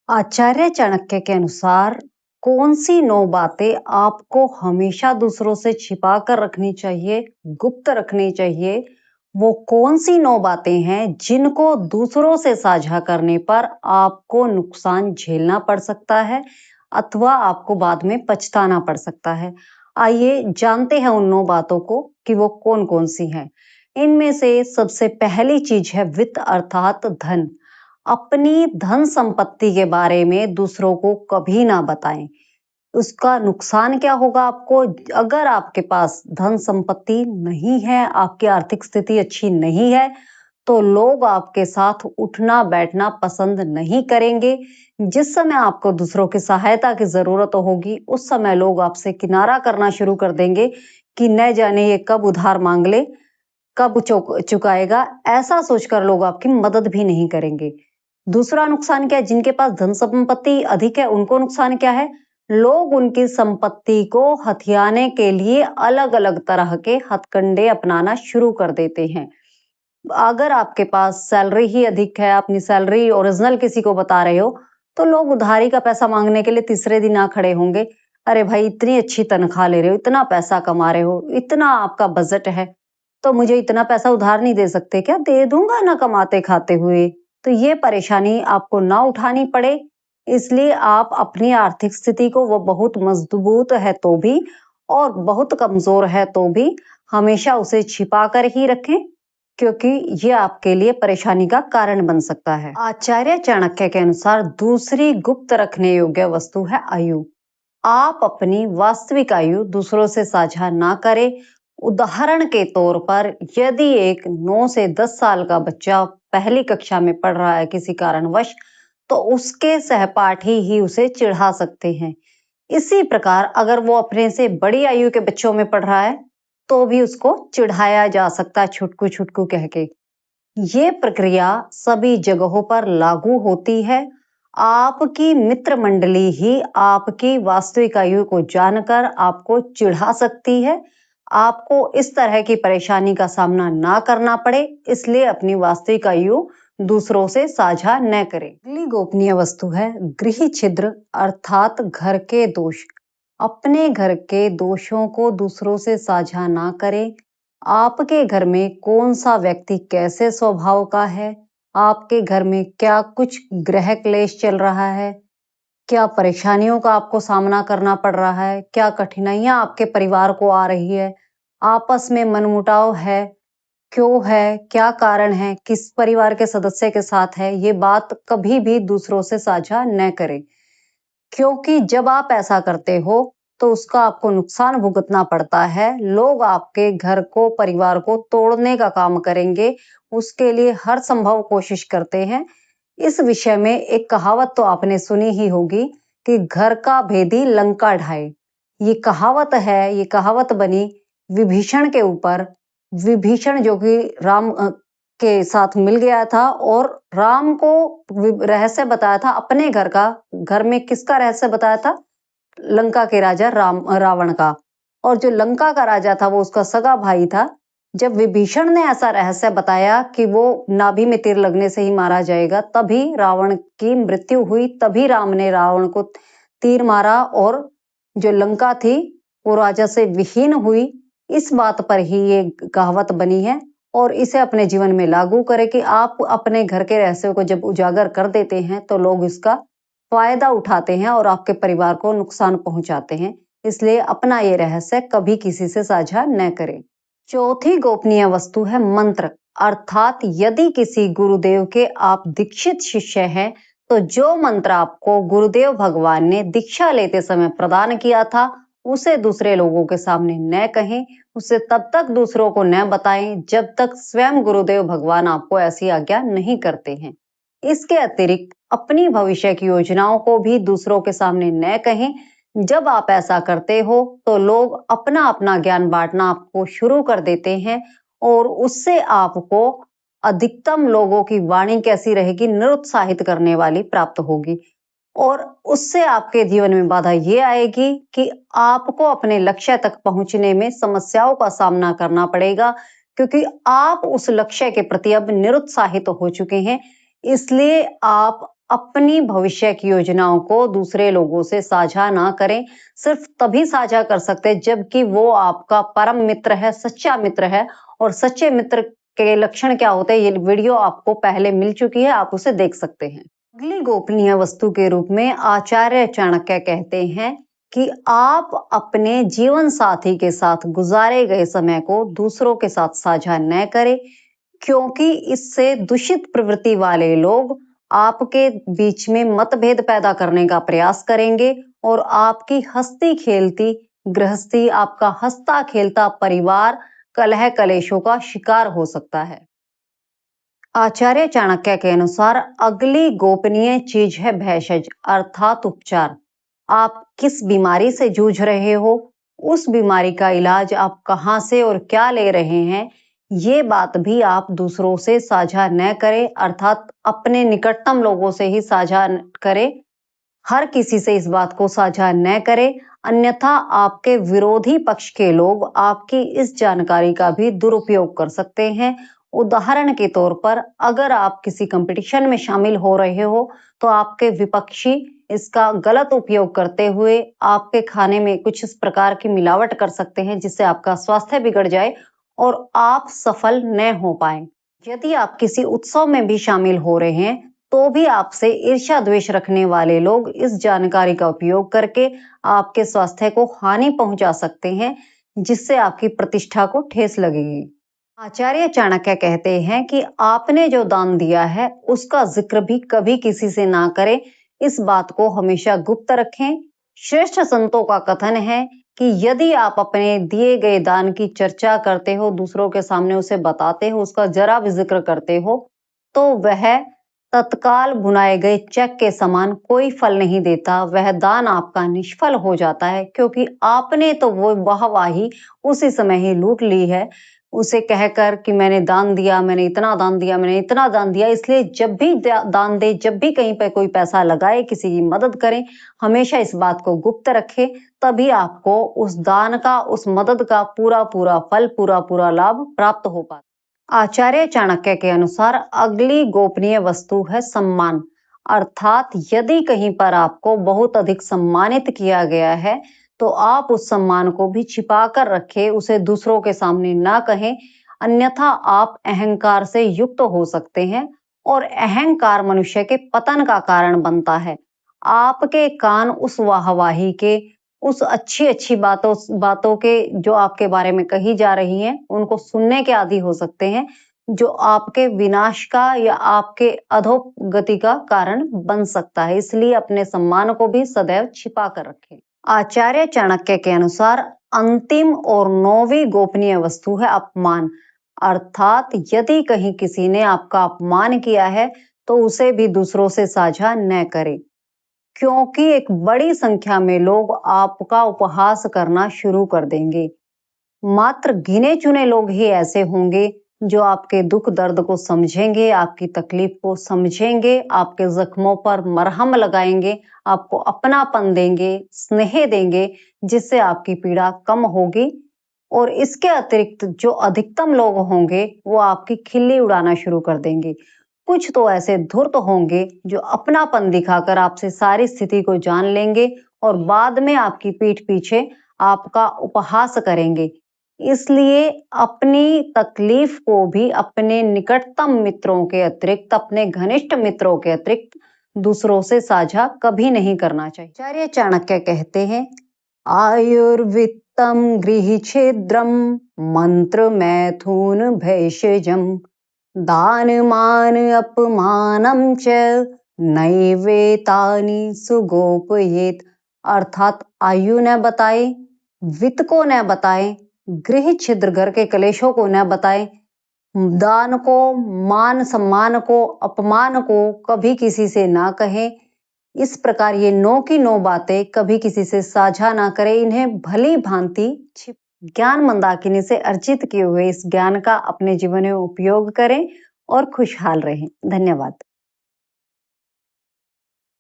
आचार्य चाणक्य के अनुसार कौन सी 9 बातें आपको हमेशा दूसरों से छिपा कर रखनी चाहिए, गुप्त रखनी चाहिए? वो कौन सी 9 बातें हैं जिनको दूसरों से साझा करने पर आपको नुकसान झेलना पड़ सकता है अथवा आपको बाद में पछताना पड़ सकता है? आइए जानते हैं उन 9 बातों को कि वो कौन-कौन सी हैं। इनमें से सबसे पहली चीज है वित्त अर्थात धन। अपनी धन संपत्ति के बारे में दूसरों को कभी ना बताएं। उसका नुकसान क्या होगा आपको? अगर आपके पास धन संपत्ति नहीं है, आपकी आर्थिक स्थिति अच्छी नहीं है, तो लोग आपके साथ उठना बैठना पसंद नहीं करेंगे। जिस समय आपको दूसरों की सहायता की जरूरत होगी, उस समय लोग आपसे किनारा करना शुरू कर देंगे कि न जाने ये कब उधार मांग ले, कब चुकाएगा। ऐसा सोचकर लोग आपकी मदद भी नहीं करेंगे। दूसरा नुकसान क्या है? जिनके पास धन संपत्ति अधिक है, उनको नुकसान क्या है? लोग उनकी संपत्ति को हथियाने के लिए अलग-अलग तरह के हथकंडे अपनाना शुरू कर देते हैं। अगर आपके पास सैलरी ही अधिक है, अपनी सैलरी ओरिजिनल किसी को बता रहे हो, तो लोग उधारी का पैसा मांगने के लिए तीसरे दिन आ खड़े होंगे। अरे भाई, इतनी अच्छी तनख्वाह ले रहे हो, इतना पैसा कमा रहे हो, इतना आपका बजट है, तो मुझे इतना पैसा उधार नहीं दे सकते क्या? दे दूंगा ना कमाते खाते हुए। तो ये परेशानी आपको ना उठानी पड़े, इसलिए आप अपनी आर्थिक स्थिति को, वो बहुत मजबूत है तो भी और बहुत कमजोर है तो भी, हमेशा उसे छिपा कर ही रखें, क्योंकि ये आपके लिए परेशानी का कारण बन सकता है। आचार्य चाणक्य के अनुसार दूसरी गुप्त रखने योग्य वस्तु है आयु। आप अपनी वास्तविक आयु दूसरों से साझा ना करें। उदाहरण के तौर पर यदि एक 9 से 10 साल का बच्चा पहली कक्षा में पढ़ रहा है किसी कारणवश, तो उसके सहपाठी ही उसे चिढ़ा सकते हैं। इसी प्रकार अगर वो अपने से बड़ी आयु के बच्चों में पढ़ रहा है, तो भी उसको चिढ़ाया जा सकता है छुटकू छुटकू कह के। ये प्रक्रिया सभी जगहों पर लागू होती है। आपकी मित्र मंडली ही आपकी वास्तविक आयु को जानकर आपको चिढ़ा सकती है। आपको इस तरह की परेशानी का सामना ना करना पड़े, इसलिए अपनी वास्तविक आयु दूसरों से साझा न करें। अगली गोपनीय वस्तु है गृह छिद्र अर्थात घर के दोष। अपने घर के दोषों को दूसरों से साझा ना करें। आपके घर में कौन सा व्यक्ति कैसे स्वभाव का है, आपके घर में क्या कुछ ग्रह क्लेश चल रहा है, क्या परेशानियों का आपको सामना करना पड़ रहा है, क्या कठिनाइयां आपके परिवार को आ रही है, आपस में मनमुटाव है, क्यों है, क्या कारण है, किस परिवार के सदस्य के साथ है, ये बात कभी भी दूसरों से साझा न करें। क्योंकि जब आप ऐसा करते हो, तो उसका आपको नुकसान भुगतना पड़ता है। लोग आपके घर को, परिवार को तोड़ने का काम करेंगे, उसके लिए हर संभव कोशिश करते हैं। इस विषय में एक कहावत तो आपने सुनी ही होगी कि घर का भेदी लंका ढाए। ये कहावत है, ये कहावत बनी विभीषण के ऊपर। विभीषण जो कि राम के साथ मिल गया था और राम को रहस्य बताया था अपने घर का। घर में किसका रहस्य बताया था? लंका के राजा रावण का। और जो लंका का राजा था वो उसका सगा भाई था। जब विभीषण ने ऐसा रहस्य बताया कि वो नाभि में तीर लगने से ही मारा जाएगा, तभी रावण की मृत्यु हुई, तभी राम ने रावण को तीर मारा और जो लंका थी वो राजा से विहीन हुई। इस बात पर ही ये कहावत बनी है और इसे अपने जीवन में लागू करें कि आप अपने घर के रहस्यों को जब उजागर कर देते हैं, तो लोग इसका फायदा उठाते हैं और आपके परिवार को नुकसान पहुंचाते हैं। इसलिए अपना ये रहस्य कभी किसी से साझा न करें। चौथी गोपनीय वस्तु है मंत्र। अर्थात यदि किसी गुरुदेव के आप दीक्षित शिष्य हैं, तो जो मंत्र आपको गुरुदेव भगवान ने दीक्षा लेते समय प्रदान किया था, उसे दूसरे लोगों के सामने न कहें, उसे तब तक दूसरों को न बताएं जब तक स्वयं गुरुदेव भगवान आपको ऐसी आज्ञा नहीं करते हैं। इसके अतिरिक्त अपनी भविष्य की योजनाओं को भी दूसरों के सामने न कहें। जब आप ऐसा करते हो, तो लोग अपना अपना ज्ञान बांटना आपको शुरू कर देते हैं और उससे आपको अधिकतम लोगों की वाणी कैसी रहेगी, निरुत्साहित करने वाली प्राप्त होगी। और उससे आपके जीवन में बाधा ये आएगी कि आपको अपने लक्ष्य तक पहुंचने में समस्याओं का सामना करना पड़ेगा, क्योंकि आप उस लक्ष्य के प्रति अब निरुत्साहित हो चुके हैं। इसलिए आप अपनी भविष्य की योजनाओं को दूसरे लोगों से साझा ना करें। सिर्फ तभी साझा कर सकते हैं जबकि वो आपका परम मित्र है, सच्चा मित्र है। और सच्चे मित्र के लक्षण क्या होते हैं, ये वीडियो आपको पहले मिल चुकी है, आप उसे देख सकते हैं। अगली गोपनीय वस्तु के रूप में आचार्य चाणक्य कहते हैं कि आप अपने जीवन साथी के साथ गुजारे गए समय को दूसरों के साथ साझा न करें, क्योंकि इससे दूषित प्रवृत्ति वाले लोग आपके बीच में मतभेद पैदा करने का प्रयास करेंगे और आपकी हंसती खेलती गृहस्थी, आपका हंसता खेलता परिवार कलह कलेशों का शिकार हो सकता है। आचार्य चाणक्य के अनुसार अगली गोपनीय चीज है भेषज अर्थात उपचार। आप किस बीमारी से जूझ रहे हो, उस बीमारी का इलाज आप कहाँ से और क्या ले रहे हैं, ये बात भी आप दूसरों से साझा न करें, अर्थात अपने निकटतम लोगों से ही साझा करें। हर किसी से इस बात को साझा न करें, अन्यथा आपके विरोधी पक्ष के लोग आपकी इस जानकारी का भी दुरुपयोग कर सकते हैं। उदाहरण के तौर पर अगर आप किसी कंपटीशन में शामिल हो रहे हो तो आपके विपक्षी इसका गलत उपयोग करते हुए आपके खाने में कुछ इस प्रकार की मिलावट कर सकते हैं जिससे आपका स्वास्थ्य बिगड़ जाए और आप सफल न हो पाए। यदि आप किसी उत्सव में भी शामिल हो रहे हैं तो भी आपसे ईर्ष्या द्वेष रखने वाले लोग इस जानकारी का उपयोग करके आपके स्वास्थ्य को हानि पहुंचा सकते हैं, जिससे आपकी प्रतिष्ठा को ठेस लगेगी। आचार्य चाणक्य कहते हैं कि आपने जो दान दिया है उसका जिक्र भी कभी किसी से ना करें, इस बात को हमेशा गुप्त रखें। श्रेष्ठ संतों का कथन है कि यदि आप अपने दिए गए दान की चर्चा करते हो, दूसरों के सामने उसे बताते हो, उसका जरा भी जिक्र करते हो, तो वह तत्काल भुनाए गए चेक के समान कोई फल नहीं देता। वह दान आपका निष्फल हो जाता है, क्योंकि आपने तो वो वाहवाही उसी समय ही लूट ली है, उसे कहकर कि मैंने दान दिया, मैंने इतना दान दिया, मैंने इतना दान दिया। इसलिए जब भी दान दे, जब भी कहीं पे कोई पैसा लगाए, किसी की मदद करें, हमेशा इस बात को गुप्त रखें, तभी आपको उस दान का, उस मदद का पूरा पूरा फल, पूरा पूरा लाभ प्राप्त हो पाता। आचार्य चाणक्य के अनुसार अगली गोपनीय वस्तु है सम्मान, अर्थात यदि कहीं पर आपको बहुत अधिक सम्मानित किया गया है तो आप उस सम्मान को भी छिपा कर रखें, उसे दूसरों के सामने ना कहें, अन्यथा आप अहंकार से युक्त हो सकते हैं और अहंकार मनुष्य के पतन का कारण बनता है। आपके कान उस वाहवाही के, उस अच्छी अच्छी बातों बातों के जो आपके बारे में कही जा रही हैं, उनको सुनने के आदी हो सकते हैं, जो आपके विनाश का या आपके अधोगति का कारण बन सकता है। इसलिए अपने सम्मान को भी सदैव छिपा कर रखें। आचार्य चाणक्य के अनुसार अंतिम और 9वीं गोपनीय वस्तु है अपमान, अर्थात यदि कहीं किसी ने आपका अपमान किया है तो उसे भी दूसरों से साझा न करें, क्योंकि एक बड़ी संख्या में लोग आपका उपहास करना शुरू कर देंगे। मात्र गिने चुने लोग ही ऐसे होंगे जो आपके दुख दर्द को समझेंगे, आपकी तकलीफ को समझेंगे, आपके जख्मों पर मरहम लगाएंगे, आपको अपनापन देंगे, स्नेह देंगे, जिससे आपकी पीड़ा कम होगी। और इसके अतिरिक्त जो अधिकतम लोग होंगे वो आपकी खिल्ली उड़ाना शुरू कर देंगे। कुछ तो ऐसे धूर्त होंगे जो अपनापन दिखाकर आपसे सारी स्थिति को जान लेंगे और बाद में आपकी पीठ पीछे आपका उपहास करेंगे। इसलिए अपनी तकलीफ को भी अपने निकटतम मित्रों के अतिरिक्त, अपने घनिष्ठ मित्रों के अतिरिक्त दूसरों से साझा कभी नहीं करना चाहिए। आचार्य चाणक्य कहते हैं, आयुर्वित्तम गृह छिद्रम मंत्र मैथुन भैषजम दान मान अपमानम च नैवेतानि सुगोपयेत, अर्थात आयु न बताए, वित्त को न बताए, गृह छिद्र घर के कलेशों को न बताए, दान को, मान सम्मान को, अपमान को कभी किसी से ना कहें। इस प्रकार ये 9 की 9 बातें कभी किसी से साझा ना करें। इन्हें भली भांति ज्ञान मंदाकिनी से अर्जित किए हुए इस ज्ञान का अपने जीवन में उपयोग करें और खुशहाल रहें। धन्यवाद।